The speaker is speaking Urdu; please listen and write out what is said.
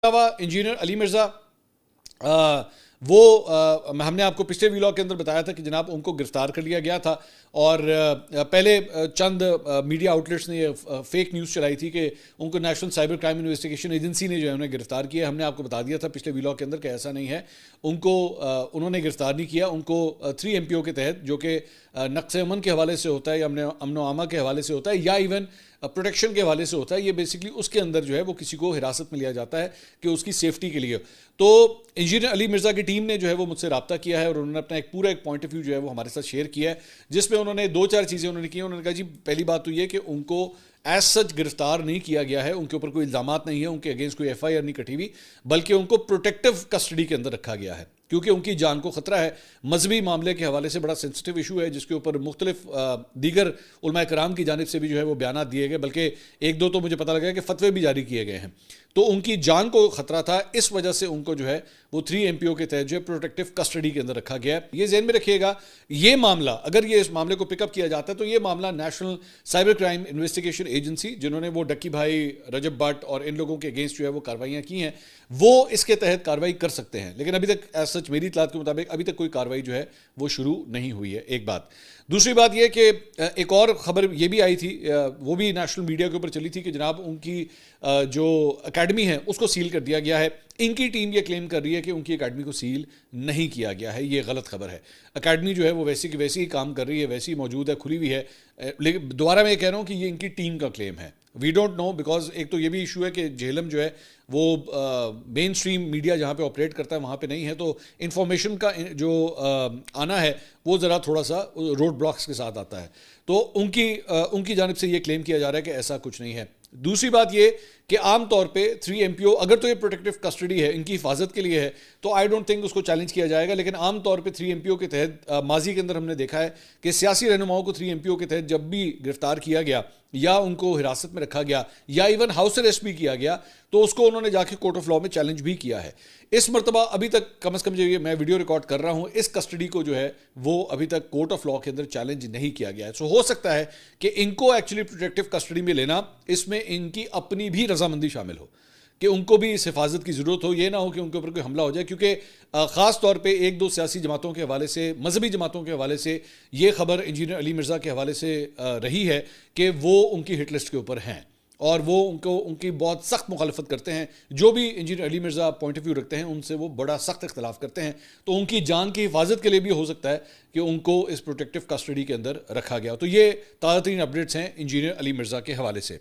علاوہ انجینئر علی مرزا ہم نے آپ کو پچھلے ویلاگ کے اندر بتایا تھا کہ جناب ان کو گرفتار کر لیا گیا تھا، اور پہلے چند میڈیا آؤٹلیٹس نے یہ فیک نیوز چلائی تھی کہ ان کو national cyber crime investigation agency نے جو ہے انہیں گرفتار کیا. ہم نے آپ کو بتا دیا تھا پچھلے ویلاگ کے اندر کہ ایسا نہیں ہے، انہوں نے گرفتار نہیں کیا. ان کو 3 MPO کے تحت، جو کہ نقص امن کے حوالے سے ہوتا ہے یا امن و امان کے حوالے سے ہوتا ہے یا ایون پروٹیکشن کے حوالے سے ہوتا ہے، یہ بیسکلی اس کے اندر جو ہے وہ کسی کو حراست میں لیا جاتا ہے کہ اس کی سیفٹی کے لیے. تو انجینئر علی مرزا کی ٹیم نے جو ہے وہ مجھ سے رابطہ کیا ہے اور انہوں نے اپنا ایک پوائنٹ آف ویو جو ہے وہ ہمارے ساتھ شیئر کیا ہے، جس میں انہوں نے 2-4 چیزیں انہوں نے کی. انہوں نے کہا جی پہلی بات تو یہ کہ ان کو ایز سچ گرفتار نہیں کیا گیا ہے، ان کے اوپر کوئی الزامات نہیں ہیں، ان کے اگینسٹ کوئی FIR نہیں کٹی ہوئی، بلکہ ان کو پروٹیکٹیو کسٹڈی کے اندر رکھا گیا ہے کیونکہ ان کی جان کو خطرہ ہے. مذہبی معاملے کے حوالے سے بڑا سینسٹیو ایشو ہے، جس کے اوپر مختلف دیگر علماء کرام کی جانب سے بھی جو ہے وہ بیانات دیے گئے، بلکہ 1-2 تو مجھے پتہ لگا کہ فتوے بھی جاری کیے گئے ہیں. تو ان کی جان کو خطرہ تھا، اس وجہ سے ان کو جو ہے وہ 3 MPO کے تحت جو ہے پروٹیکٹیو کسٹڈی کے اندر رکھا گیا ہے. یہ ذہن میں رکھیے گا، یہ معاملہ اگر یہ اس معاملے کو پک اپ کیا جاتا ہے تو یہ معاملہ national cyber crime investigation agency, جنہوں نے وہ ڈکی بھائی، رجب بٹ اور ان لوگوں کے اگینسٹ جو ہے وہ کارروائیاں کی ہیں، وہ اس کے تحت کارروائی کر سکتے ہیں. لیکن ابھی تک ایز سچ میری اطلاعات کے مطابق ابھی تک کوئی کارروائی جو ہے وہ شروع نہیں ہوئی ہے. ایک بات. دوسری بات یہ کہ ایک اور خبر یہ بھی آئی تھی، وہ بھی نیشنل میڈیا کے اوپر چلی تھی کہ جناب ان کی جو اکیڈمی ہے اس کو سیل کر دیا گیا ہے. ان کی ٹیم یہ کلیم کر رہی ہے کہ ان کی اکیڈمی کو سیل نہیں کیا گیا ہے. یہ غلط خبر ہے. اکیڈمی جو ہے وہ ویسی کی ویسی ہی کام کر رہی ہے، ویسی موجود ہے، کھلی ہوئی ہے. لیکن دوبارہ میں یہ کہہ رہا ہوں کہ یہ ان کی ٹیم کا کلیم ہے. وی ڈونٹ نو، بیکاز ایک تو یہ بھی ایشو ہے کہ جہلم جو ہے وہ مین سٹریم میڈیا جہاں پہ آپریٹ کرتا ہے وہاں پہ نہیں ہے، تو انفارمیشن کا جو آنا ہے وہ ذرا تھوڑا سا روڈ بلاکس کے ساتھ آتا ہے. تو ان کی جانب سے یہ کلیم کیا جا رہا ہے کہ ایسا کچھ نہیں ہے. دوسری بات یہ کہ عام طور پہ 3 MPO اگر تو یہ پروٹیکٹیو کسٹڈی ہے، ان کی حفاظت کے لیے ہے، تو آئی ڈونٹ تھنک اس کو چیلنج کیا جائے گا. لیکن عام طور پہ 3 MPO کے تحت ماضی کے اندر ہم نے دیکھا ہے کہ سیاسی رہنماؤں کو 3 MPO کے تحت جب بھی گرفتار کیا گیا یا ان کو حراست میں رکھا گیا یا ایون ہاؤس اریسٹ بھی کیا گیا تو اس کو انہوں نے جا کے کورٹ آف لاء میں چیلنج بھی کیا ہے. اس مرتبہ ابھی تک کم از کم جو میں ویڈیو ریکارڈ کر رہا ہوں، اس کسٹڈی کو جو ہے وہ ابھی تک کورٹ آف لاء کے اندر چیلنج نہیں کیا گیا ہے. سو ہو سکتا ہے کہ ان کو ایکچولی پروٹیکٹیو کسٹڈی میں لینا، اس میں ان کی اپنی بھی رضامندی شامل ہو کہ ان کو بھی اس حفاظت کی ضرورت ہو. یہ نہ ہو کہ ان کے اوپر کوئی حملہ ہو جائے، کیونکہ خاص طور پہ 1-2 سیاسی جماعتوں کے حوالے سے، مذہبی جماعتوں کے حوالے سے یہ خبر انجینئر علی مرزا کے حوالے سے رہی ہے کہ وہ ان کی ہٹ لسٹ کے اوپر ہیں اور وہ ان کی بہت سخت مخالفت کرتے ہیں. جو بھی engineer Ali Mirza point of view رکھتے ہیں ان سے وہ بڑا سخت اختلاف کرتے ہیں. تو ان کی جان کی حفاظت کے لیے بھی ہو سکتا ہے کہ ان کو اس پروٹیکٹیو کسٹڈی کے اندر رکھا گیا. تو یہ تازہ ترین اپڈیٹس ہیں انجینئر علی مرزا کے حوالے سے.